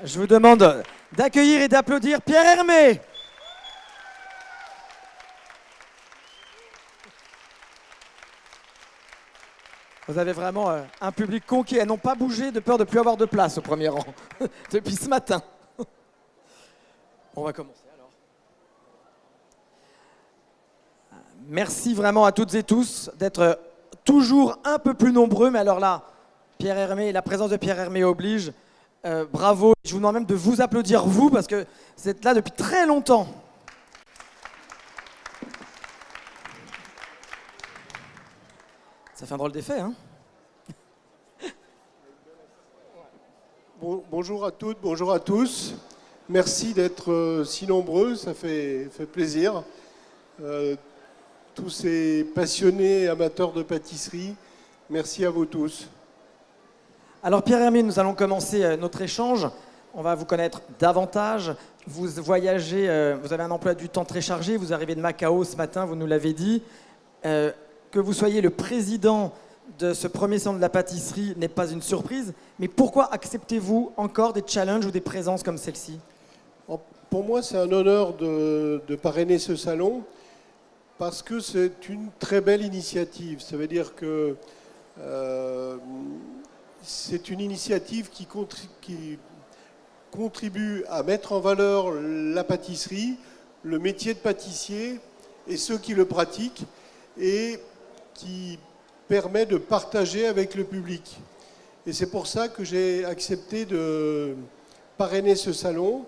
Je vous demande d'accueillir et d'applaudir Pierre Hermé. Vous avez vraiment un public conquis. Elles n'ont pas bougé de peur de ne plus avoir de place au premier rang depuis ce matin. On va commencer alors. Merci vraiment à toutes et tous d'être toujours un peu plus nombreux. Mais alors là, Pierre Hermé, la présence de Pierre Hermé oblige. Bravo. Je vous demande même de vous applaudir vous parce que vous êtes là depuis très longtemps. Ça fait un drôle d'effet, hein? Bonjour à toutes, bonjour à tous. Merci d'être si nombreux, ça fait plaisir. Tous ces passionnés amateurs de pâtisserie, merci à vous tous. Alors Pierre Hermé, nous allons commencer notre échange. On va vous connaître davantage. Vous voyagez, vous avez un emploi du temps très chargé. Vous arrivez de Macao ce matin, vous nous l'avez dit. Que vous soyez le président de ce premier salon de la pâtisserie n'est pas une surprise. Mais pourquoi acceptez-vous encore des challenges ou des présences comme celle-ci? Pour moi, c'est un honneur de parrainer ce salon parce que c'est une très belle initiative. Ça veut dire que c'est une initiative qui contribue à mettre en valeur la pâtisserie, le métier de pâtissier et ceux qui le pratiquent, et qui permet de partager avec le public. Et c'est pour ça que j'ai accepté de parrainer ce salon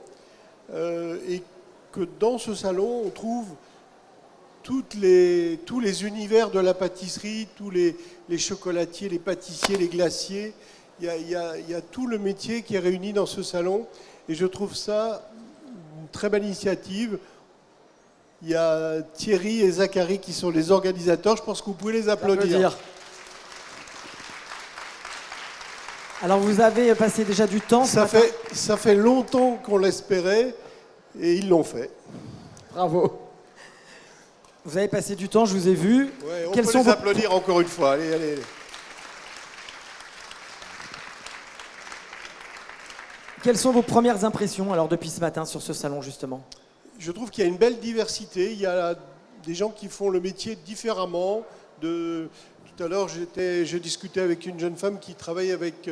et que dans ce salon, on trouve tous les univers de la pâtisserie, tous les chocolatiers, les pâtissiers, les glaciers. Il y a tout le métier qui est réuni dans ce salon et je trouve ça une très belle initiative. Il y a Thierry et Zachary qui sont les organisateurs. Je pense que vous pouvez les applaudir. Alors vous avez passé déjà du temps. Ça fait longtemps qu'on l'espérait et ils l'ont fait. Bravo. Vous avez passé du temps, je vous ai vu. Ouais, on peut les applaudir encore une fois. Allez, allez. Quelles sont vos premières impressions alors depuis ce matin sur ce salon justement? Je trouve qu'il y a une belle diversité. Il y a des gens qui font le métier différemment. Tout à l'heure, je discutais avec une jeune femme qui travaille avec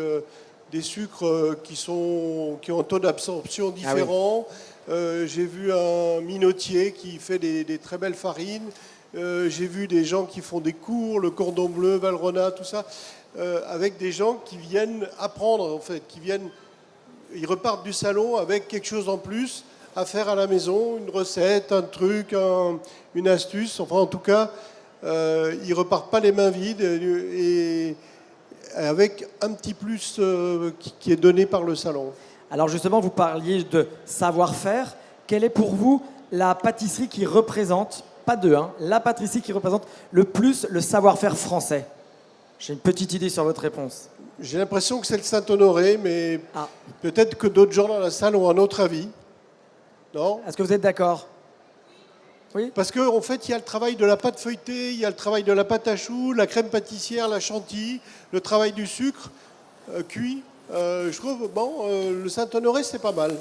des sucres qui ont un taux d'absorption différent. Ah oui. J'ai vu un minotier qui fait des très belles farines. J'ai vu des gens qui font des cours, le cordon bleu, Valrhona, tout ça, avec des gens qui viennent apprendre, en fait, ils repartent du salon avec quelque chose en plus à faire à la maison, une recette, un truc, une astuce. Enfin, en tout cas, ils repartent pas les mains vides et avec un petit plus qui est donné par le salon. Alors justement, vous parliez de savoir-faire. Quelle est pour vous la pâtisserie qui représente, pas deux, hein, la pâtisserie qui représente le plus le savoir-faire français? J'ai une petite idée sur votre réponse. J'ai l'impression que c'est le Saint-Honoré, mais peut-être que d'autres gens dans la salle ont un autre avis. Non ? Est-ce que vous êtes d'accord? Oui. Parce qu'en fait, il y a le travail de la pâte feuilletée, il y a le travail de la pâte à choux, la crème pâtissière, la chantilly, le travail du sucre cuit. Je trouve, le Saint-Honoré, c'est pas mal.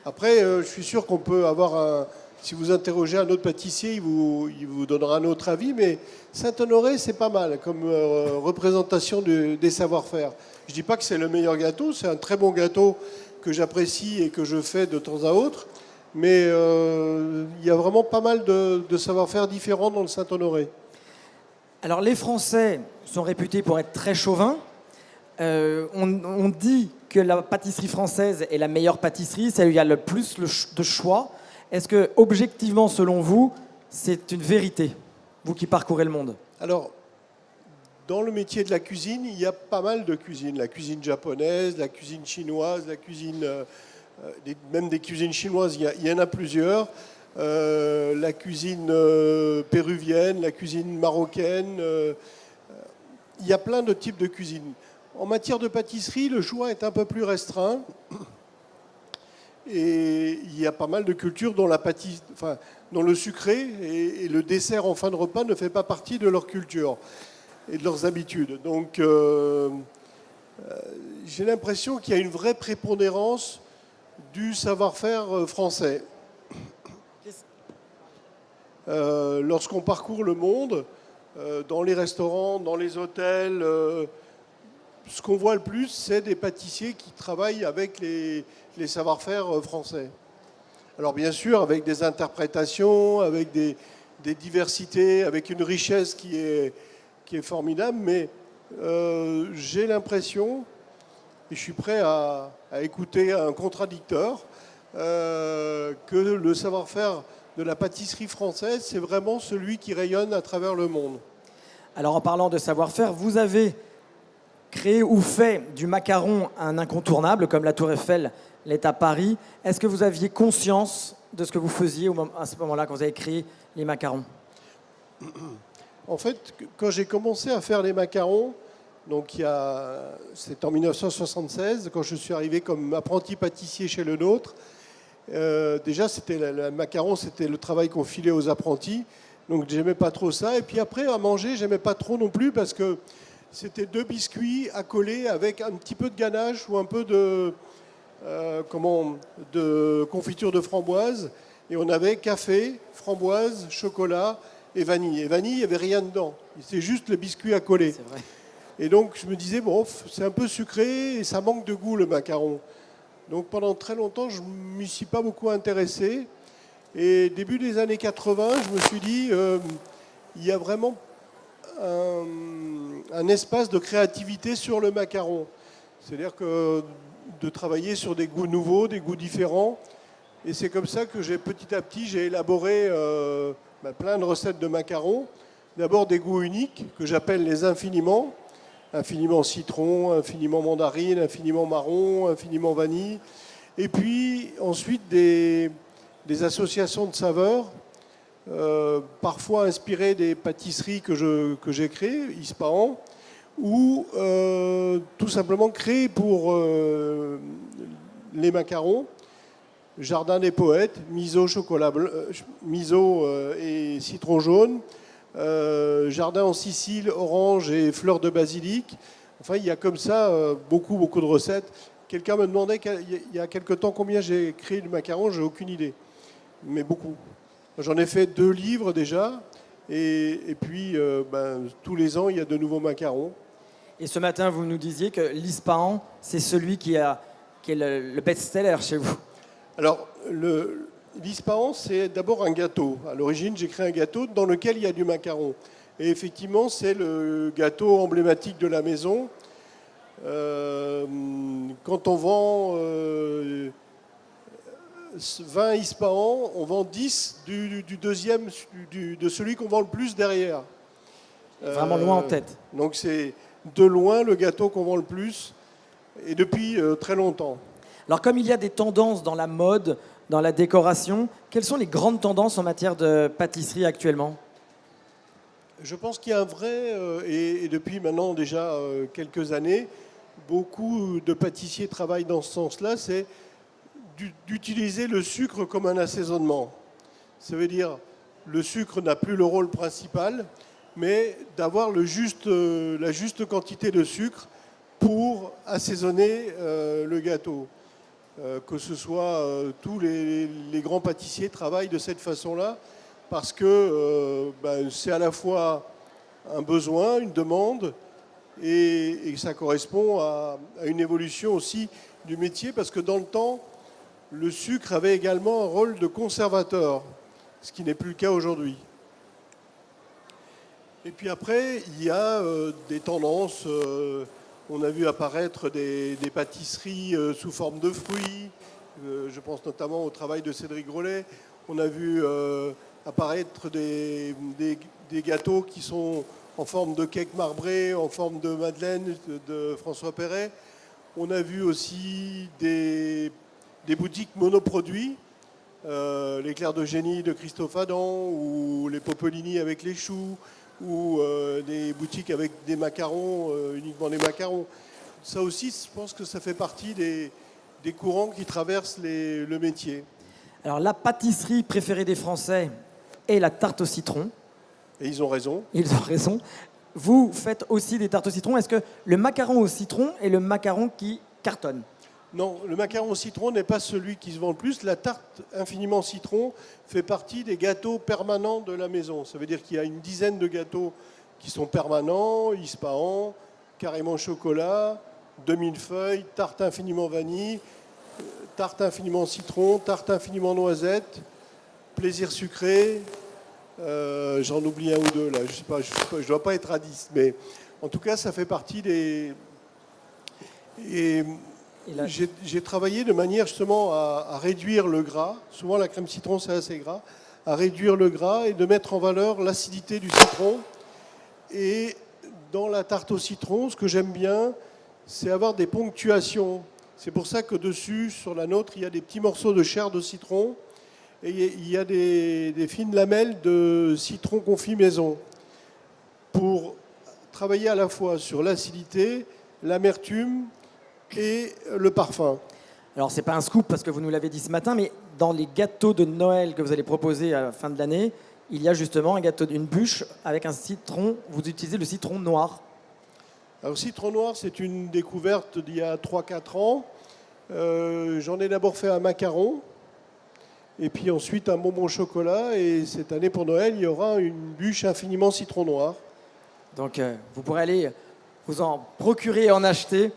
Après, je suis sûr qu'on peut avoir si vous interrogez un autre pâtissier, il vous donnera un autre avis, mais Saint-Honoré, c'est pas mal comme représentation des savoir-faire. Je dis pas que c'est le meilleur gâteau, c'est un très bon gâteau que j'apprécie et que je fais de temps à autre, mais il y a vraiment pas mal de savoir-faire différents dans le Saint-Honoré. Alors les Français sont réputés pour être très chauvins. On dit que la pâtisserie française est la meilleure pâtisserie, celle où il y a le plus de choix. Est-ce que, objectivement, selon vous, c'est une vérité, vous qui parcourez le monde? Alors, dans le métier de la cuisine, il y a pas mal de cuisines. La cuisine japonaise, la cuisine chinoise, la cuisine, même des cuisines chinoises, il y en a plusieurs. La cuisine péruvienne, la cuisine marocaine. Il y a plein de types de cuisine. En matière de pâtisserie, le choix est un peu plus restreint. Et il y a pas mal de cultures dont dont le sucré et le dessert en fin de repas ne fait pas partie de leur culture et de leurs habitudes. Donc, j'ai l'impression qu'il y a une vraie prépondérance du savoir-faire français. Lorsqu'on parcourt le monde, dans les restaurants, dans les hôtels, ce qu'on voit le plus, c'est des pâtissiers qui travaillent avec les savoir-faire français. Alors bien sûr, avec des interprétations, avec des diversités, avec une richesse qui est formidable, mais j'ai l'impression, et je suis prêt à écouter un contradicteur, que le savoir-faire de la pâtisserie française, c'est vraiment celui qui rayonne à travers le monde. Alors en parlant de savoir-faire, vous avez créé ou fait du macaron un incontournable, comme la Tour Eiffel l'est à Paris. Est-ce que vous aviez conscience de ce que vous faisiez à ce moment-là, quand vous avez créé les macarons? En fait, quand j'ai commencé à faire les macarons, donc c'est en 1976, quand je suis arrivé comme apprenti pâtissier chez Le Nôtre. Déjà, le macaron, c'était le travail qu'on filait aux apprentis, donc j'aimais pas trop ça. Et puis après, à manger, j'aimais pas trop non plus parce que c'était 2 biscuits à coller avec un petit peu de ganache ou un peu de confiture de framboise. Et on avait café, framboise, chocolat et vanille. Et vanille, il n'y avait rien dedans. C'était juste le biscuit à coller. C'est vrai. Et donc, je me disais, bon, c'est un peu sucré et ça manque de goût, le macaron. Donc, pendant très longtemps, je ne m'y suis pas beaucoup intéressé. Et début des années 80, je me suis dit, il y a vraiment un espace de créativité sur le macaron. C'est-à-dire que de travailler sur des goûts nouveaux, des goûts différents. Et c'est comme ça que petit à petit, j'ai élaboré plein de recettes de macarons. D'abord des goûts uniques, que j'appelle les infiniments. Infiniment citron, infiniment mandarine, infiniment marron, infiniment vanille. Et puis ensuite des associations de saveurs, parfois inspirées des pâtisseries que j'ai créées, Ispahan, ou tout simplement créées pour les macarons. Jardin des poètes, miso, miso et citron jaune. Jardin en Sicile, orange et fleurs de basilic. Enfin, il y a comme ça beaucoup de recettes. Quelqu'un me demandait il y a quelque temps combien j'ai créé du macaron, j'ai aucune idée. Mais beaucoup. J'en ai fait 2 livres déjà. Et puis, tous les ans, il y a de nouveaux macarons. Et ce matin, vous nous disiez que l'Ispahan, c'est celui qui est le best-seller chez vous. Alors, l'Ispahan, c'est d'abord un gâteau. À l'origine, j'ai créé un gâteau dans lequel il y a du macaron. Et effectivement, c'est le gâteau emblématique de la maison. Quand on vend 20 Ispahan, on vend 10 du deuxième, de celui qu'on vend le plus derrière. Vraiment loin en tête. Donc c'est de loin le gâteau qu'on vend le plus, et depuis très longtemps. Alors comme il y a des tendances dans la mode, dans la décoration, quelles sont les grandes tendances en matière de pâtisserie actuellement? Je pense qu'il y a un vrai, et depuis maintenant déjà quelques années, beaucoup de pâtissiers travaillent dans ce sens-là, c'est d'utiliser le sucre comme un assaisonnement. Ça veut dire le sucre n'a plus le rôle principal, mais d'avoir la juste quantité de sucre pour assaisonner le gâteau. Que ce soit tous les grands pâtissiers travaillent de cette façon-là, parce que c'est à la fois un besoin, une demande, et ça correspond à une évolution aussi du métier, parce que dans le temps, le sucre avait également un rôle de conservateur, ce qui n'est plus le cas aujourd'hui. Et puis après, il y a des tendances. On a vu apparaître des pâtisseries sous forme de fruits. Je pense notamment au travail de Cédric Grolet. On a vu apparaître des gâteaux qui sont en forme de cake marbré, en forme de madeleine de François Perret. On a vu aussi des boutiques monoproduits, l'éclair de génie de Christophe Adam, ou les Popolini avec les choux, ou des boutiques avec des macarons, uniquement des macarons. Ça aussi, je pense que ça fait partie des courants qui traversent le métier. Alors la pâtisserie préférée des Français est la tarte au citron. Et ils ont raison. Ils ont raison. vous faites aussi des tartes au citron. Est-ce que le macaron au citron est le macaron qui cartonne? Non, le macaron au citron n'est pas celui qui se vend le plus. La tarte infiniment citron fait partie des gâteaux permanents de la maison. Ça veut dire qu'il y a une dizaine de gâteaux qui sont permanents, Ispahan, carrément chocolat, 2000 feuilles, tarte infiniment vanille, tarte infiniment citron, tarte infiniment noisette, plaisir sucré. J'en oublie un ou deux là, je sais pas, je ne dois pas être radiste, mais en tout cas ça fait partie des... Et j'ai travaillé de manière justement à réduire le gras, souvent la crème citron c'est assez gras, à réduire le gras et de mettre en valeur l'acidité du citron. Et dans la tarte au citron, ce que j'aime bien, c'est avoir des ponctuations. C'est pour ça que dessus, sur la nôtre, il y a des petits morceaux de chair de citron et il y a des fines lamelles de citron confit maison pour travailler à la fois sur l'acidité, l'amertume et le parfum. Alors, ce n'est pas un scoop parce que vous nous l'avez dit ce matin, mais dans les gâteaux de Noël que vous allez proposer à la fin de l'année, il y a justement un gâteau d'une bûche avec un citron. Vous utilisez le citron noir. Alors, citron noir, c'est une découverte d'il y a 3-4 ans. J'en ai d'abord fait un macaron, et puis ensuite un bonbon au chocolat. Et cette année, pour Noël, il y aura une bûche infiniment citron noir. Donc, vous pourrez aller vous en procurer et en acheter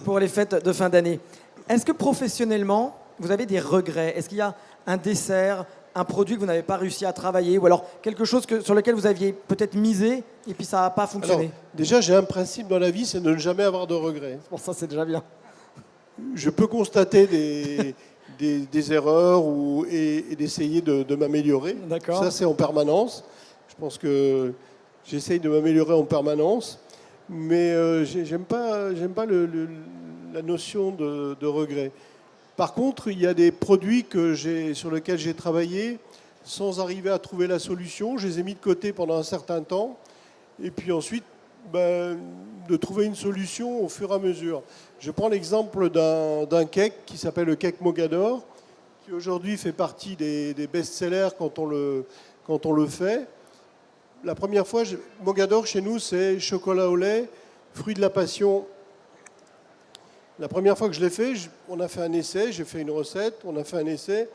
pour les fêtes de fin d'année. Est-ce que professionnellement, vous avez des regrets? Est-ce qu'il y a un dessert, un produit que vous n'avez pas réussi à travailler, ou alors quelque chose sur lequel vous aviez peut-être misé et puis ça n'a pas fonctionné? Alors, déjà, j'ai un principe dans la vie, c'est de ne jamais avoir de regrets. Pour ça, c'est déjà bien. Je peux constater des erreurs et d'essayer de m'améliorer. D'accord. Ça, c'est en permanence. Je pense que j'essaye de m'améliorer en permanence. Mais j'aime pas la notion de regret. Par contre, il y a des produits sur lesquels j'ai travaillé sans arriver à trouver la solution. Je les ai mis de côté pendant un certain temps. Et puis ensuite, de trouver une solution au fur et à mesure. Je prends l'exemple d'un cake qui s'appelle le cake Mogador, qui aujourd'hui fait partie des best-sellers quand on le fait. La première fois, Mogador chez nous, c'est chocolat au lait, fruit de la passion. La première fois que je l'ai fait, on a fait un essai, j'ai fait une recette, on a fait un essai,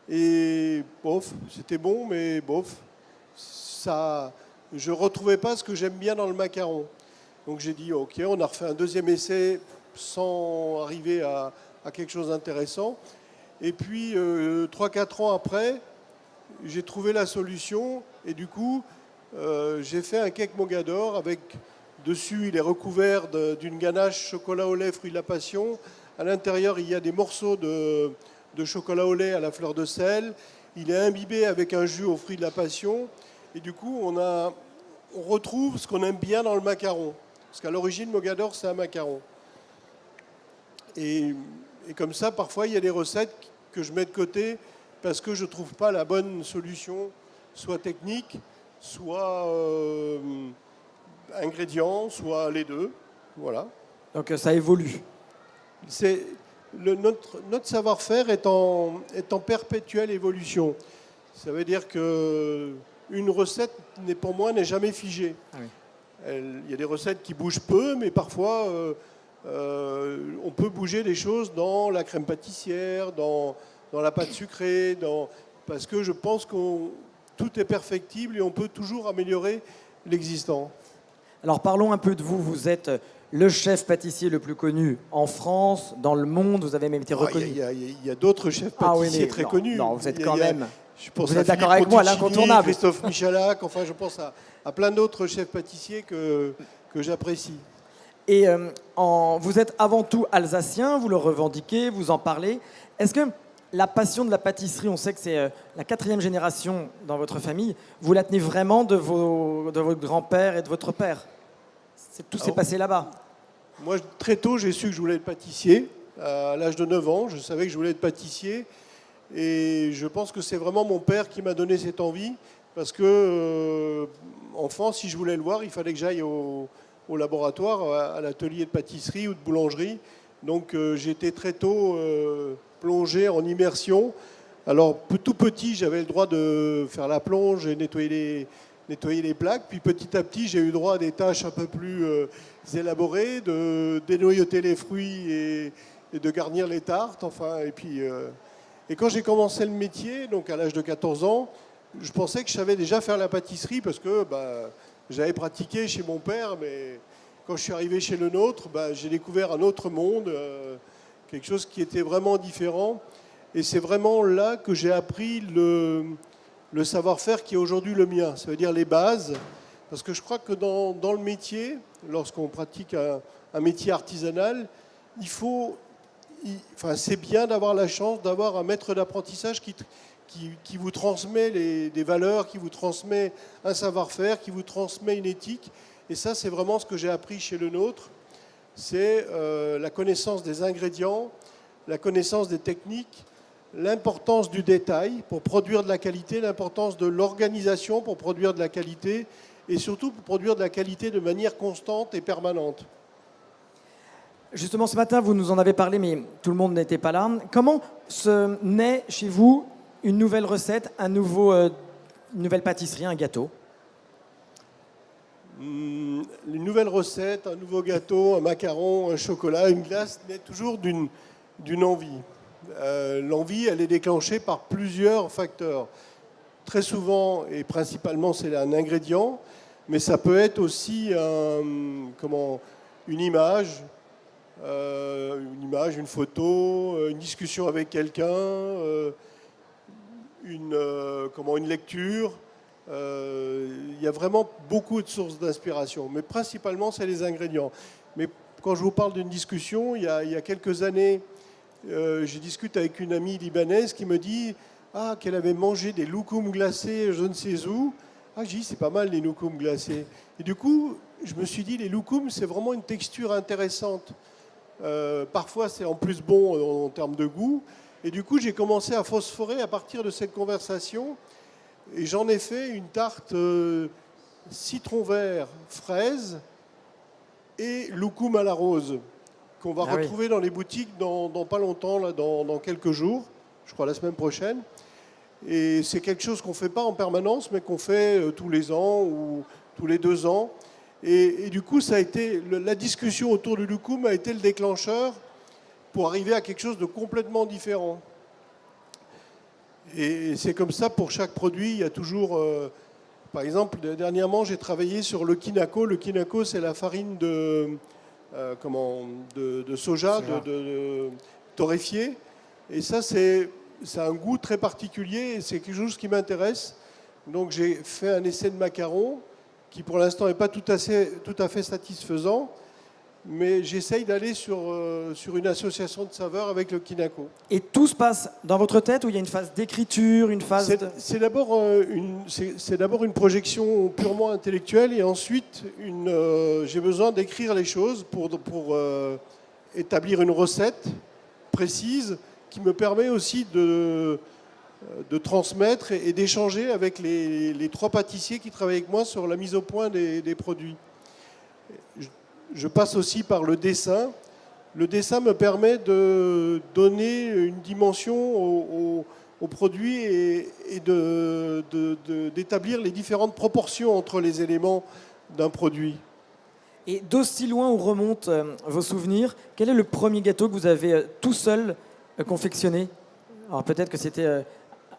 et bof, c'était bon, mais bof, je ne retrouvais pas ce que j'aime bien dans le macaron. Donc j'ai dit, ok, on a refait un deuxième essai sans arriver à quelque chose d'intéressant. Et puis, 3-4 ans après, j'ai trouvé la solution, et du coup, j'ai fait un cake Mogador avec dessus, il est recouvert d'une ganache chocolat au lait, fruit de la passion. À l'intérieur, il y a des morceaux de chocolat au lait à la fleur de sel. Il est imbibé avec un jus aux fruits de la passion. Et du coup, on retrouve ce qu'on aime bien dans le macaron. Parce qu'à l'origine, Mogador, c'est un macaron. Et comme ça, parfois, il y a des recettes que je mets de côté parce que je ne trouve pas la bonne solution, soit technique, soit ingrédients, soit les deux. Voilà. Donc ça évolue. Notre savoir-faire est en perpétuelle évolution. Ça veut dire qu'une recette, pour moi, n'est jamais figée. Ah oui. Il y a des recettes qui bougent peu, mais parfois, on peut bouger les choses dans la crème pâtissière, dans la pâte sucrée, parce que je pense que tout est perfectible et on peut toujours améliorer l'existant. Alors parlons un peu de vous. Vous êtes le chef pâtissier le plus connu en France, dans le monde. Vous avez même été reconnu. Il y a d'autres chefs pâtissiers très connus. Non, vous êtes quand même... Vous êtes d'accord avec moi, l'incontournable. Christophe Michalak, enfin je pense à plein d'autres chefs pâtissiers que j'apprécie. Et vous êtes avant tout alsacien, vous le revendiquez, vous en parlez. Est-ce que la passion de la pâtisserie, on sait que c'est la 4e génération dans votre famille, vous la tenez vraiment de votre grand-père et de votre père? Tout s'est passé là-bas. Moi, très tôt, j'ai su que je voulais être pâtissier. À l'âge de 9 ans, je savais que je voulais être pâtissier. Et je pense que c'est vraiment mon père qui m'a donné cette envie. Parce que, enfant, si je voulais le voir, il fallait que j'aille au laboratoire, à l'atelier de pâtisserie ou de boulangerie. Donc, j'étais très tôt plongé en immersion. Alors, tout petit, j'avais le droit de faire la plonge et nettoyer nettoyer les plaques. Puis petit à petit, j'ai eu droit à des tâches un peu plus élaborées, de dénoyauter les fruits et de garnir les tartes. Enfin, et quand j'ai commencé le métier, donc à l'âge de 14 ans, je pensais que je savais déjà faire la pâtisserie parce que j'avais pratiqué chez mon père, mais quand je suis arrivé chez le nôtre, j'ai découvert un autre monde, quelque chose qui était vraiment différent. Et c'est vraiment là que j'ai appris le savoir-faire qui est aujourd'hui le mien. Ça veut dire les bases. Parce que je crois que dans le métier, lorsqu'on pratique un métier artisanal, c'est bien d'avoir la chance d'avoir un maître d'apprentissage qui vous transmet des valeurs, qui vous transmet un savoir-faire, qui vous transmet une éthique. Et ça, c'est vraiment ce que j'ai appris chez le nôtre. C'est la connaissance des ingrédients, la connaissance des techniques, l'importance du détail pour produire de la qualité, l'importance de l'organisation pour produire de la qualité et surtout pour produire de la qualité de manière constante et permanente. Justement, ce matin, vous nous en avez parlé, mais tout le monde n'était pas là. Comment se naît chez vous une nouvelle recette, une nouvelle pâtisserie, un gâteau? Une nouvelle recette, un nouveau gâteau, un macaron, un chocolat, une glace naît toujours d'une envie. L'envie, elle est déclenchée par plusieurs facteurs. Très souvent, et principalement, c'est un ingrédient, mais ça peut être aussi une image, une photo, une discussion avec quelqu'un, une lecture. Il y a vraiment beaucoup de sources d'inspiration, mais principalement, c'est les ingrédients. Mais quand je vous parle d'une discussion, il y a quelques années, j'ai discuté avec une amie libanaise qui me dit qu'elle avait mangé des loukoums glacés je ne sais où. Je dis, c'est pas mal les loukoums glacés. Et du coup, je me suis dit, les loukoums, c'est vraiment une texture intéressante. Parfois, c'est en plus bon en termes de goût. Et du coup, j'ai commencé à phosphorer à partir de cette conversation. Et j'en ai fait une tarte citron vert, fraise et loukoum à la rose, qu'on va retrouver dans les boutiques dans pas longtemps, là, dans quelques jours, je crois la semaine prochaine. Et c'est quelque chose qu'on ne fait pas en permanence, mais qu'on fait tous les ans ou tous les 2 ans. Et du coup, ça a été, la discussion autour du loukoum a été le déclencheur pour arriver à quelque chose de complètement différent. Et c'est comme ça pour chaque produit. Il y a toujours, par exemple, dernièrement, j'ai travaillé sur le kinako. Le kinako, c'est la farine de soja, de torréfié. Et ça, c'est un goût très particulier et c'est quelque chose qui m'intéresse. Donc j'ai fait un essai de macaron qui pour l'instant n'est pas tout à fait satisfaisant, mais j'essaye d'aller sur une association de saveurs avec le kinako. Et tout se passe dans votre tête ou il y a une phase d'écriture, une phase C'est d'abord une projection purement intellectuelle et ensuite j'ai besoin d'écrire les choses pour établir une recette précise qui me permet aussi de transmettre et d'échanger avec les 3 pâtissiers qui travaillent avec moi sur la mise au point des produits. Je passe aussi par le dessin. Le dessin me permet de donner une dimension au produit et d'établir les différentes proportions entre les éléments d'un produit. Et d'aussi loin où remontent vos souvenirs, quel est le premier gâteau que vous avez tout seul confectionné? Alors peut-être que c'était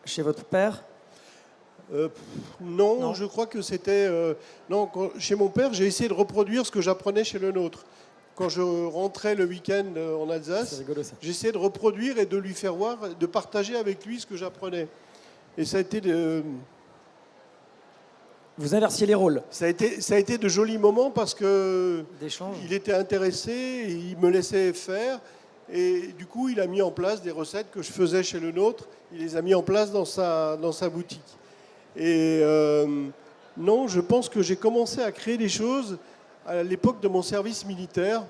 chez votre père? Non, je crois que c'était... chez mon père, j'ai essayé de reproduire ce que j'apprenais chez le nôtre. Quand je rentrais le week-end en Alsace, j'essayais de reproduire et de lui faire voir, de partager avec lui ce que j'apprenais. Et ça a été Vous inversiez les rôles? Ça a été de jolis moments parce que il était intéressé, et il me laissait faire. Et du coup, il a mis en place des recettes que je faisais chez le nôtre. Il les a mis en place dans sa boutique. Et non, je pense que j'ai commencé à créer des choses à l'époque de mon service militaire,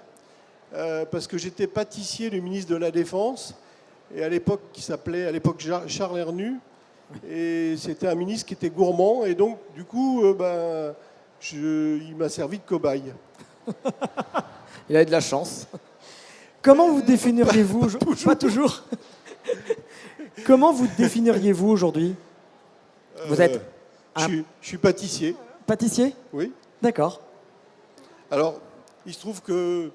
parce que j'étais pâtissier du ministre de la Défense, et à l'époque qui s'appelait Charles Hernu, et c'était un ministre qui était gourmand, et donc du coup, il m'a servi de cobaye. Il a eu de la chance. Comment vous définiriez-vous Pas toujours. Comment vous définiriez-vous aujourd'hui? Vous êtes je suis pâtissier. Pâtissier? Oui. D'accord. Alors, il se trouve que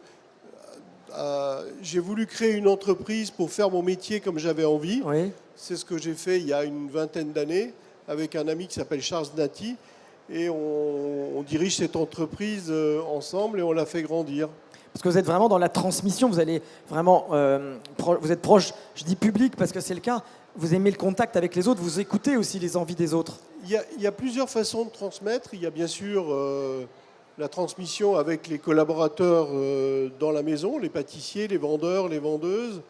j'ai voulu créer une entreprise pour faire mon métier comme j'avais envie. Oui. C'est ce que j'ai fait il y a une vingtaine d'années avec un ami qui s'appelle Charles Nati. Et on dirige cette entreprise ensemble et on la fait grandir. Parce que vous êtes vraiment dans la transmission, vous allez vraiment, vous êtes proche, je dis public parce que c'est le cas, vous aimez le contact avec les autres, vous écoutez aussi les envies des autres. Il y a plusieurs façons de transmettre. Il y a bien sûr la transmission avec les collaborateurs dans la maison, les pâtissiers, les vendeurs, les vendeuses.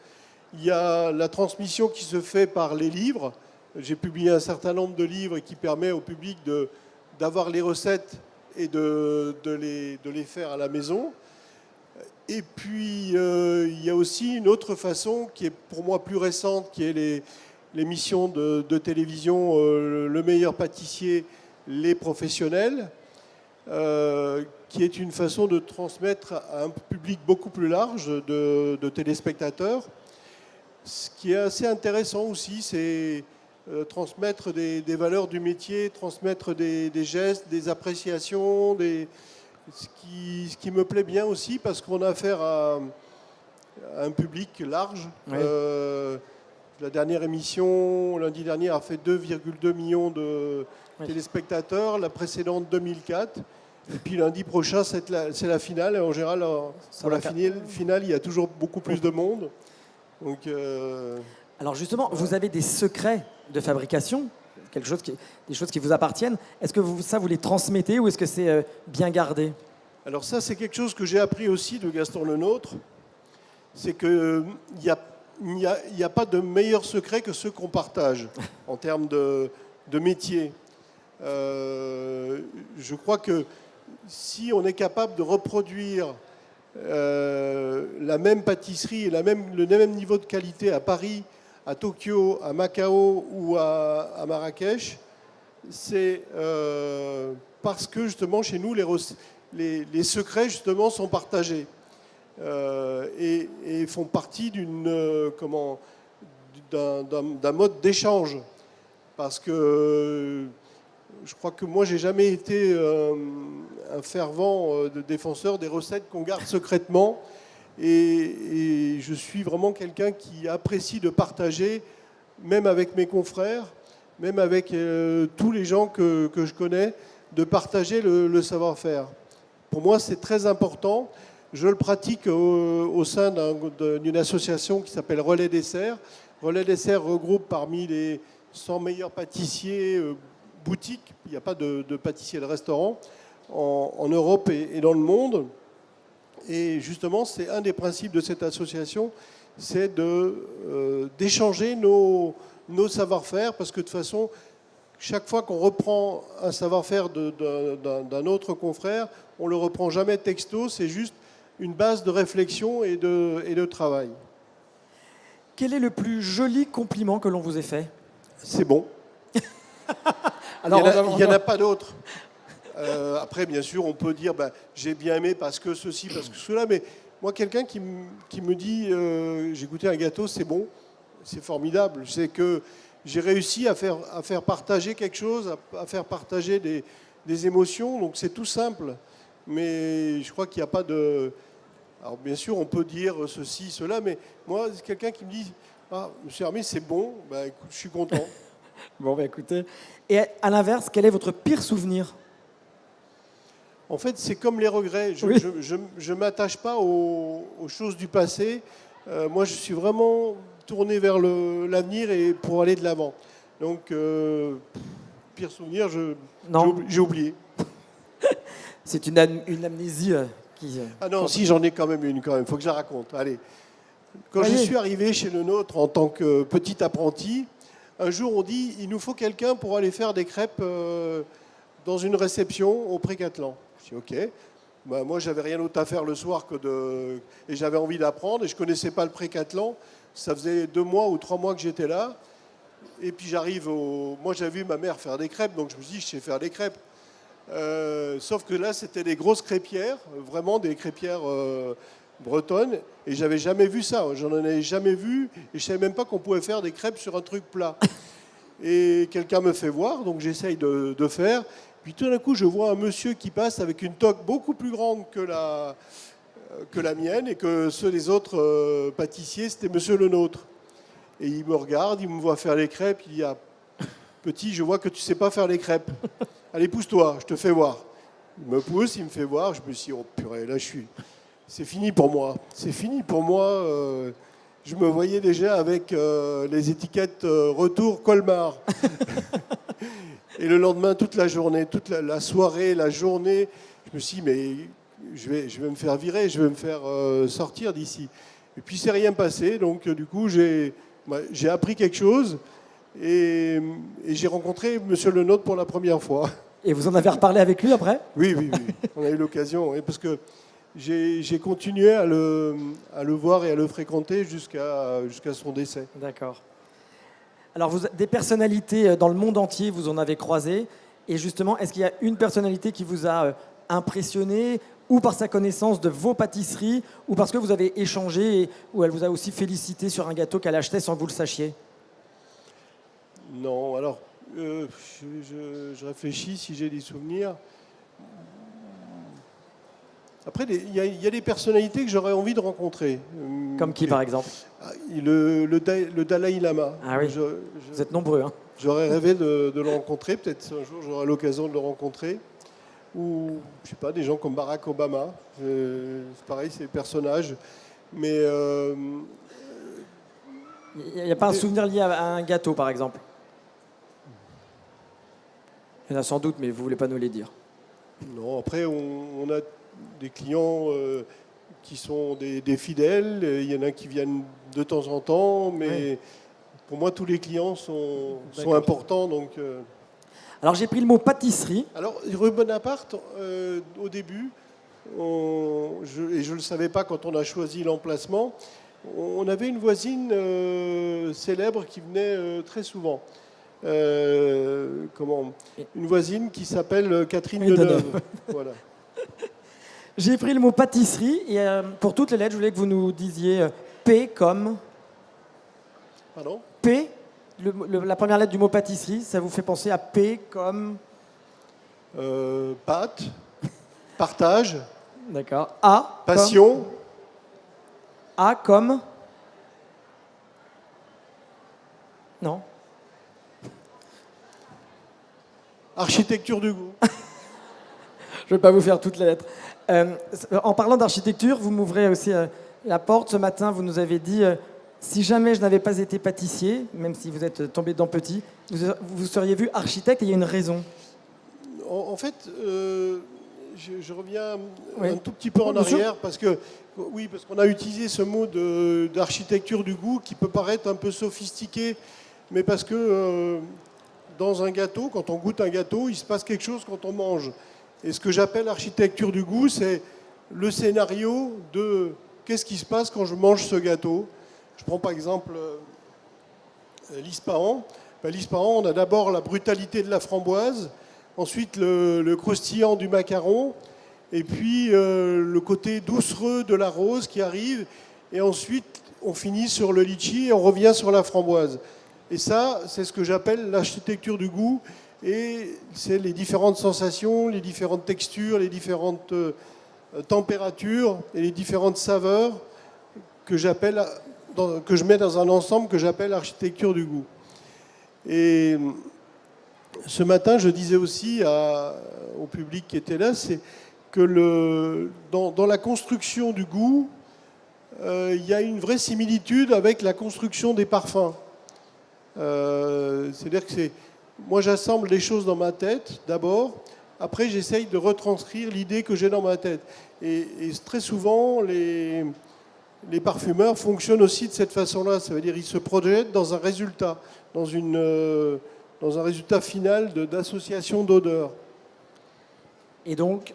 Il y a la transmission qui se fait par les livres. J'ai publié un certain nombre de livres qui permet au public d'avoir les recettes et de les faire à la maison. Et puis, il y a aussi une autre façon qui est pour moi plus récente, qui est l'émission de télévision Le meilleur pâtissier, les professionnels, qui est une façon de transmettre à un public beaucoup plus large de téléspectateurs. Ce qui est assez intéressant aussi, c'est transmettre des valeurs du métier, transmettre des gestes, des appréciations, ce qui me plaît bien aussi parce qu'on a affaire à un public large. Oui. La dernière émission, lundi dernier, a fait 2,2 millions de téléspectateurs, la précédente 2004. Et puis lundi prochain, c'est la finale. Et en général, pour la finale, il y a toujours beaucoup plus de monde. Donc, Alors justement, vous avez des secrets de fabrication, des choses qui vous appartiennent. Est-ce que vous les transmettez ou est-ce que c'est bien gardé? Alors ça, c'est quelque chose que j'ai appris aussi de Gaston Lenôtre. C'est qu'il n'y a pas de meilleur secret que ceux qu'on partage en termes de métier. Je crois que si on est capable de reproduire la même pâtisserie et le même niveau de qualité à Paris, à Tokyo, à Macao ou à Marrakech, c'est parce que justement chez nous les secrets justement sont partagés et font partie d'un mode d'échange. Parce que je crois que moi j'ai jamais été un fervent défenseur des recettes qu'on garde secrètement. Et je suis vraiment quelqu'un qui apprécie de partager, même avec mes confrères, même avec tous les gens que je connais, de partager le savoir-faire. Pour moi, c'est très important. Je le pratique au sein d'une association qui s'appelle Relais Dessert. Relais Dessert regroupe parmi les 100 meilleurs pâtissiers boutiques, il n'y a pas de pâtissiers de restaurant, en Europe et dans le monde. Et justement, c'est un des principes de cette association, c'est d'échanger nos savoir-faire, parce que de toute façon, chaque fois qu'on reprend un savoir-faire d'un autre confrère, on ne le reprend jamais texto, c'est juste une base de réflexion et de travail. Quel est le plus joli compliment que l'on vous ait fait? C'est bon. Alors, il n'y en a pas d'autre. Après, bien sûr, on peut dire j'ai bien aimé parce que ceci, parce que cela, mais moi, quelqu'un qui me dit j'ai goûté un gâteau, c'est bon, c'est formidable. C'est que j'ai réussi à faire partager quelque chose, à faire partager des émotions, donc c'est tout simple. Mais je crois qu'il n'y a pas de... Alors bien sûr, on peut dire ceci, cela, mais moi, c'est quelqu'un qui me dit monsieur Hermé, c'est bon, écoute, je suis content. Bon, écoutez. Et à l'inverse, quel est votre pire souvenir? En fait, c'est comme les regrets. Je ne m'attache pas aux choses du passé. Moi, je suis vraiment tourné vers l'avenir et pour aller de l'avant. Donc, pire souvenir, j'ai oublié. C'est une amnésie qui... Ah non, si, j'en ai quand même une, quand même. Il faut que je la raconte. Allez. Quand je suis arrivé chez Lenôtre en tant que petit apprenti, un jour, on dit, il nous faut quelqu'un pour aller faire des crêpes dans une réception au Pré-Catelan. Je dis, OK. Moi, j'avais rien d'autre à faire le soir et j'avais envie d'apprendre et je ne connaissais pas le Pré-Catelan. Ça faisait 2 mois ou 3 mois que j'étais là. Et puis j'arrive Moi, j'avais vu ma mère faire des crêpes, donc je me suis dit, je sais faire des crêpes. Sauf que là, c'était des grosses crêpières, vraiment des crêpières bretonnes. Et j'avais jamais vu ça. J'en avais jamais vu. Et je savais même pas qu'on pouvait faire des crêpes sur un truc plat. Et quelqu'un me fait voir, donc j'essaye de faire. Puis tout d'un coup, je vois un monsieur qui passe avec une toque beaucoup plus grande que la mienne et que ceux des autres pâtissiers, c'était monsieur le nôtre. Et il me regarde, il me voit faire les crêpes, il dit, ah, petit, je vois que tu ne sais pas faire les crêpes. Allez, pousse-toi, je te fais voir. Il me pousse, il me fait voir, je me suis dit, oh purée, là c'est fini pour moi. C'est fini pour moi. Je me voyais déjà avec les étiquettes retour Colmar. Et le lendemain, toute la journée, toute la soirée, la journée, je me suis dit, mais je vais me faire virer, je vais me faire sortir d'ici. Et puis, c'est rien passé. Donc, du coup, j'ai appris quelque chose et j'ai rencontré Monsieur Le Nôtre pour la première fois. Et vous en avez reparlé avec lui après? Oui. On a eu l'occasion. Parce que j'ai continué à le voir et à le fréquenter jusqu'à son décès. D'accord. Alors, des personnalités dans le monde entier, vous en avez croisé. Et justement, est-ce qu'il y a une personnalité qui vous a impressionné, ou par sa connaissance de vos pâtisseries, ou parce que vous avez échangé, ou elle vous a aussi félicité sur un gâteau qu'elle achetait sans que vous le sachiez? Non, alors, je réfléchis si j'ai des souvenirs. Après, il y a des personnalités que j'aurais envie de rencontrer. Comme qui, par exemple? Le Dalai Lama. Ah oui, vous êtes nombreux. Hein. J'aurais rêvé de le rencontrer. Peut-être un jour, j'aurai l'occasion de le rencontrer. Ou, je sais pas, des gens comme Barack Obama. C'est pareil, c'est des personnages. Mais... il n'y a pas un souvenir lié à un gâteau, par exemple? Il y en a sans doute, mais vous ne voulez pas nous les dire. Non, après, on a des clients qui sont des fidèles. Il y en a qui viennent de temps en temps, mais oui. Pour moi, tous les clients sont importants. Donc, Alors, j'ai pris le mot pâtisserie. Alors, rue Bonaparte, au début, et je ne le savais pas quand on a choisi l'emplacement, on avait une voisine célèbre qui venait très souvent. Une voisine qui s'appelle Catherine Deneuve. Voilà. J'ai pris le mot pâtisserie et pour toutes les lettres, je voulais que vous nous disiez P comme... Pardon? P, la première lettre du mot pâtisserie, ça vous fait penser à P comme... Pâte, partage. D'accord. A. Passion. Comme... A comme... Non. Architecture du goût. Je ne vais pas vous faire toutes les lettres. En parlant d'architecture, vous m'ouvrez aussi la porte. Ce matin, vous nous avez dit, si jamais je n'avais pas été pâtissier, même si vous êtes tombé dedans petit, vous seriez vu architecte et il y a une raison. En fait, je reviens un tout petit peu en arrière parce qu'on a utilisé ce mot d'architecture du goût qui peut paraître un peu sophistiqué, mais parce que dans un gâteau, quand on goûte un gâteau, il se passe quelque chose quand on mange. Et ce que j'appelle architecture du goût, c'est le scénario de qu'est-ce qui se passe quand je mange ce gâteau. Je prends par exemple l'Ispahan. L'Ispahan, on a d'abord la brutalité de la framboise, ensuite le croustillant du macaron, et puis le côté doucereux de la rose qui arrive, et ensuite on finit sur le litchi et on revient sur la framboise. Et ça, c'est ce que j'appelle l'architecture du goût. Et c'est les différentes sensations, les différentes textures, les différentes températures et les différentes saveurs que je mets dans un ensemble que j'appelle architecture du goût. Et ce matin, je disais aussi au public qui était là, c'est que dans la construction du goût, il y a une vraie similitude avec la construction des parfums. C'est-à-dire que moi, j'assemble les choses dans ma tête, d'abord. Après, j'essaye de retranscrire l'idée que j'ai dans ma tête. Et très souvent, les parfumeurs fonctionnent aussi de cette façon-là. Ça veut dire qu'ils se projettent dans un résultat, dans un résultat final d'association d'odeurs. Et donc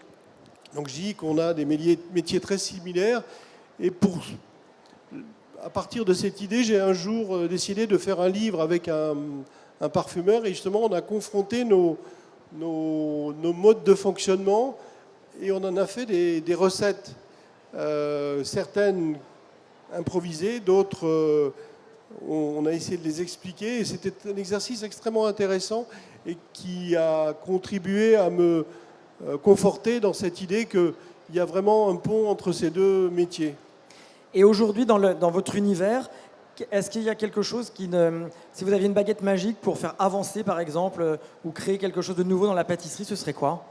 je dis qu'on a des métiers très similaires. Et à partir de cette idée, j'ai un jour décidé de faire un livre avec un parfumeur, et justement on a confronté nos modes de fonctionnement et on en a fait des recettes, certaines improvisées, d'autres On a essayé de les expliquer et c'était un exercice extrêmement intéressant et qui a contribué à me conforter dans cette idée qu'il y a vraiment un pont entre ces deux métiers. Et aujourd'hui, dans votre univers, est-ce qu'il y a quelque chose qui ne... Si vous aviez une baguette magique pour faire avancer, par exemple, ou créer quelque chose de nouveau dans la pâtisserie, ce serait quoi?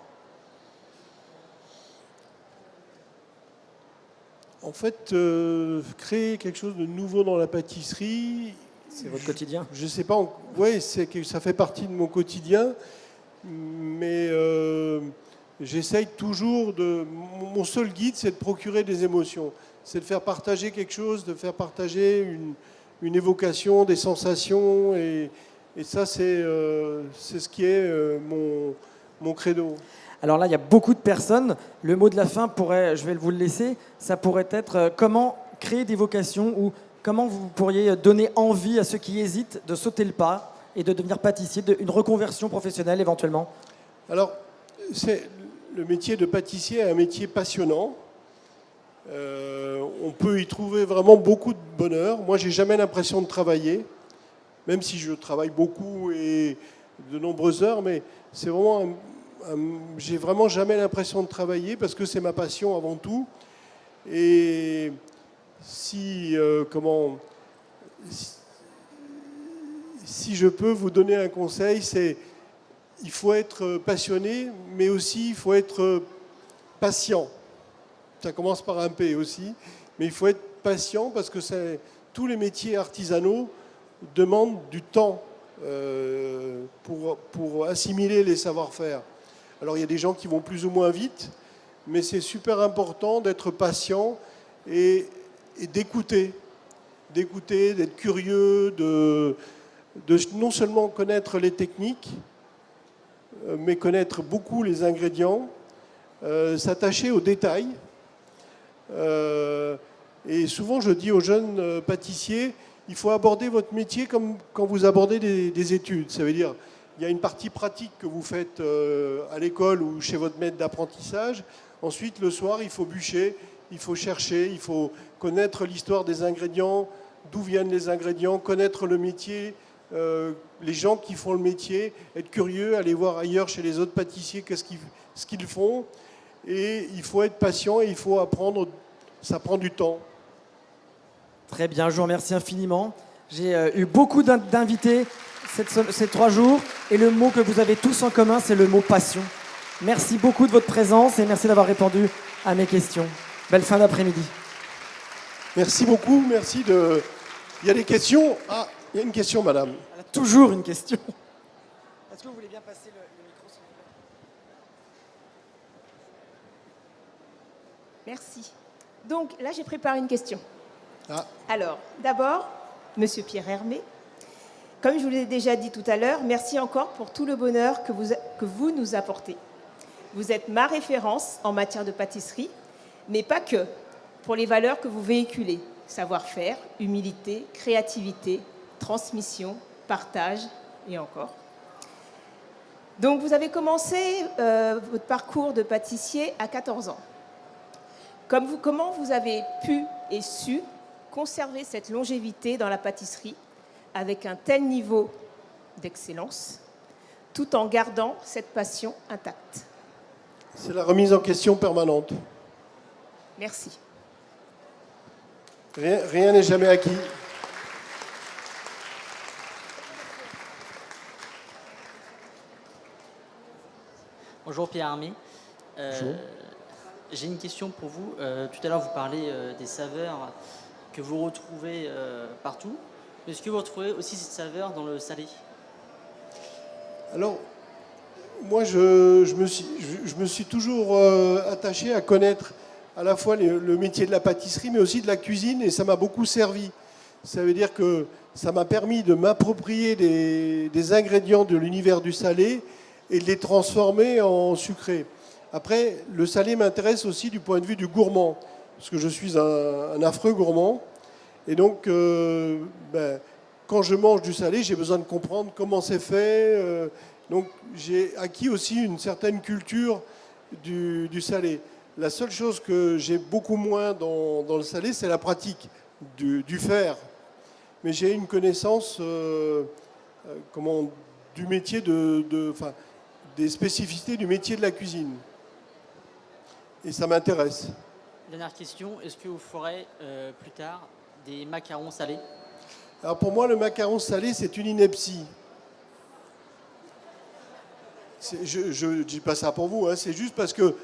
En fait, créer quelque chose de nouveau dans la pâtisserie... C'est votre quotidien? Je ne sais pas. Oui, ça fait partie de mon quotidien. Mais j'essaye toujours de... Mon seul guide, c'est de procurer des émotions. C'est de faire partager quelque chose, de faire partager une évocation, des sensations. Et ça, c'est ce qui est mon credo. Alors là, il y a beaucoup de personnes. Le mot de la fin pourrait, je vais vous le laisser, ça pourrait être comment créer des vocations ou comment vous pourriez donner envie à ceux qui hésitent de sauter le pas et de devenir pâtissier, une reconversion professionnelle éventuellement. Alors, le métier de pâtissier est un métier passionnant. On peut y trouver vraiment beaucoup de bonheur. Moi, j'ai jamais l'impression de travailler, même si je travaille beaucoup et de nombreuses heures, mais c'est vraiment j'ai vraiment jamais l'impression de travailler parce que c'est ma passion avant tout. Et si je peux vous donner un conseil, c'est il faut être passionné, mais aussi il faut être patient. Ça commence par un P aussi, mais il faut être patient parce que tous les métiers artisanaux demandent du temps pour assimiler les savoir-faire. Alors il y a des gens qui vont plus ou moins vite, mais c'est super important d'être patient et d'écouter, d'être curieux, de non seulement connaître les techniques, mais connaître beaucoup les ingrédients, s'attacher aux détails. Et souvent je dis aux jeunes pâtissiers, il faut aborder votre métier comme quand vous abordez des études. Ça veut dire il y a une partie pratique que vous faites à l'école ou chez votre maître d'apprentissage. Ensuite, le soir, il faut bûcher, il faut chercher, il faut connaître l'histoire des ingrédients, d'où viennent les ingrédients, connaître le métier, les gens qui font le métier, être curieux, aller voir ailleurs chez les autres pâtissiers ce qu'ils font. Et il faut être patient et il faut apprendre, ça prend du temps. Très bien, je vous remercie infiniment. J'ai eu beaucoup d'invités ces 3 jours et le mot que vous avez tous en commun, c'est le mot passion. Merci beaucoup de votre présence et merci d'avoir répondu à mes questions. Belle fin d'après-midi. Merci beaucoup, merci de... Il y a des questions? Ah, il y a une question, madame. Elle a toujours une question. Est-ce que vous voulez bien passer le micro, s'il vous plaît? Merci. Donc là, j'ai préparé une question. Ah. Alors, d'abord, Monsieur Pierre Hermé, comme je vous l'ai déjà dit tout à l'heure, merci encore pour tout le bonheur que vous nous apportez. Vous êtes ma référence en matière de pâtisserie, mais pas que, pour les valeurs que vous véhiculez. Savoir-faire, humilité, créativité, transmission, partage et encore. Donc vous avez commencé votre parcours de pâtissier à 14 ans. Comment vous avez pu et su conserver cette longévité dans la pâtisserie avec un tel niveau d'excellence, tout en gardant cette passion intacte? C'est la remise en question permanente. Merci. Rien n'est jamais acquis. Bonjour Pierre Hermé. Bonjour. J'ai une question pour vous. Tout à l'heure, vous parlez des saveurs que vous retrouvez partout. Est-ce que vous retrouvez aussi cette saveur dans le salé? Alors, moi, je me suis toujours attaché à connaître à la fois le métier de la pâtisserie, mais aussi de la cuisine, et ça m'a beaucoup servi. Ça veut dire que ça m'a permis de m'approprier des ingrédients de l'univers du salé et de les transformer en sucré. Après, le salé m'intéresse aussi du point de vue du gourmand, parce que je suis un affreux gourmand. Et donc, quand je mange du salé, j'ai besoin de comprendre comment c'est fait. Donc, j'ai acquis aussi une certaine culture du salé. La seule chose que j'ai beaucoup moins dans le salé, c'est la pratique du faire. mais j'ai une connaissance du métier enfin, des spécificités du métier de la cuisine. Et ça m'intéresse. Dernière question, est-ce que vous ferez plus tard des macarons salés? Alors pour moi, le macaron salé, c'est une ineptie. Je ne dis pas ça pour vous, hein, c'est juste parce que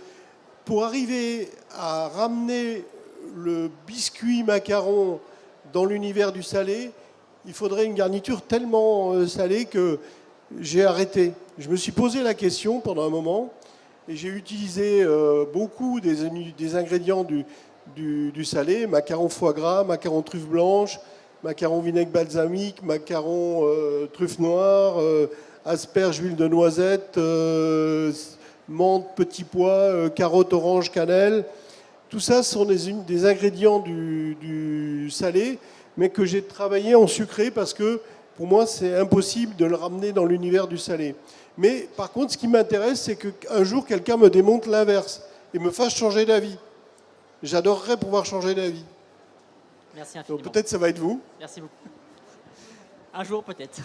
pour arriver à ramener le biscuit macaron dans l'univers du salé, il faudrait une garniture tellement salée que j'ai arrêté. Je me suis posé la question pendant un moment et j'ai utilisé beaucoup des ingrédients du salé, macaron foie gras, macaron truffe blanche, macaron vinaigre balsamique, macaron truffe noire, asperges, huile de noisette, menthe, petits pois, carottes, orange, cannelle. Tout ça sont des ingrédients du salé, mais que j'ai travaillé en sucré parce que pour moi, c'est impossible de le ramener dans l'univers du salé. Mais par contre, ce qui m'intéresse, c'est qu'un jour, quelqu'un me démontre l'inverse et me fasse changer d'avis. J'adorerais pouvoir changer d'avis. Merci infiniment. Donc peut-être ça va être vous. Merci beaucoup. Un jour peut-être.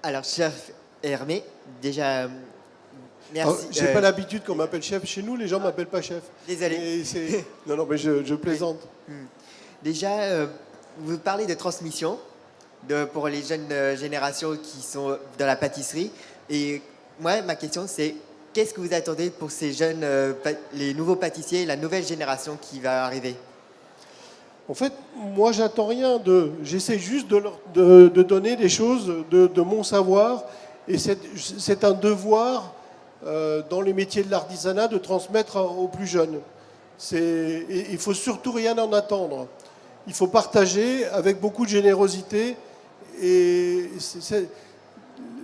Alors, chef Hermé, déjà, merci. J'ai pas l'habitude qu'on m'appelle chef. Chez nous, les gens m'appellent pas chef. Désolé. Non, mais je plaisante. Déjà, vous parlez de transmission pour les jeunes générations qui sont dans la pâtisserie. Et moi, ma question, c'est qu'est-ce que vous attendez pour ces jeunes, les nouveaux pâtissiers, la nouvelle génération qui va arriver? En fait, moi, j'attends rien d'eux. J'essaie juste de donner des choses de mon savoir. Et c'est un devoir dans les métiers de l'artisanat de transmettre aux plus jeunes. Il ne faut surtout rien en attendre. Il faut partager avec beaucoup de générosité. Et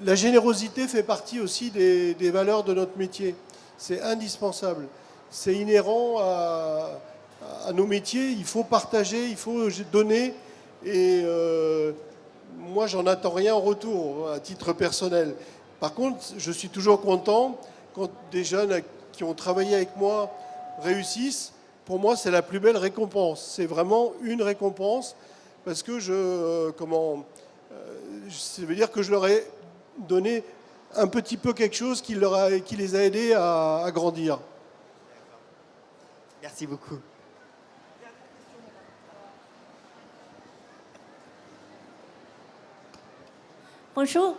la générosité fait partie aussi des valeurs de notre métier. C'est indispensable. C'est inhérent à nos métiers. Il faut partager, il faut donner. Et moi, j'en attends rien en retour, à titre personnel. Par contre, je suis toujours content quand des jeunes qui ont travaillé avec moi réussissent. Pour moi, c'est la plus belle récompense. C'est vraiment une récompense parce que ça veut dire que je leur ai donné un petit peu quelque chose qui les a aidés à grandir. Merci beaucoup. Bonjour,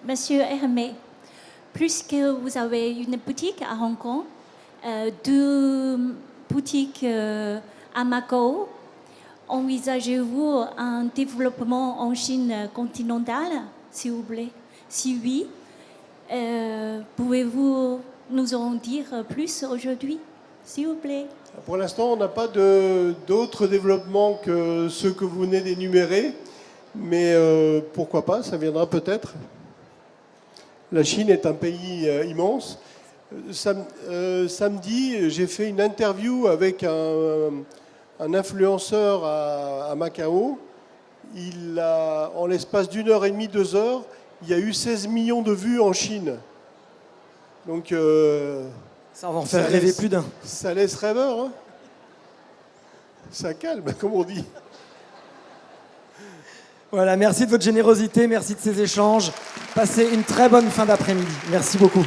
Monsieur Hermé. Puisque vous avez une boutique à Hong Kong, deux boutiques à Macao, envisagez-vous un développement en Chine continentale, s'il vous plaît? Si oui, pouvez-vous nous en dire plus aujourd'hui, s'il vous plaît? Pour l'instant, on n'a pas d'autres développements que ceux que vous venez d'énumérer, mais pourquoi pas, ça viendra peut-être. La Chine est un pays immense. Samedi, j'ai fait une interview avec un influenceur à Macao. En l'espace d'une heure et demie, 2 heures, il y a eu 16 millions de vues en Chine. Donc, ça va en faire rêver plus d'un. Ça laisse rêveur, hein. Ça calme, comme on dit. Voilà, merci de votre générosité, merci de ces échanges. Passez une très bonne fin d'après-midi. Merci beaucoup.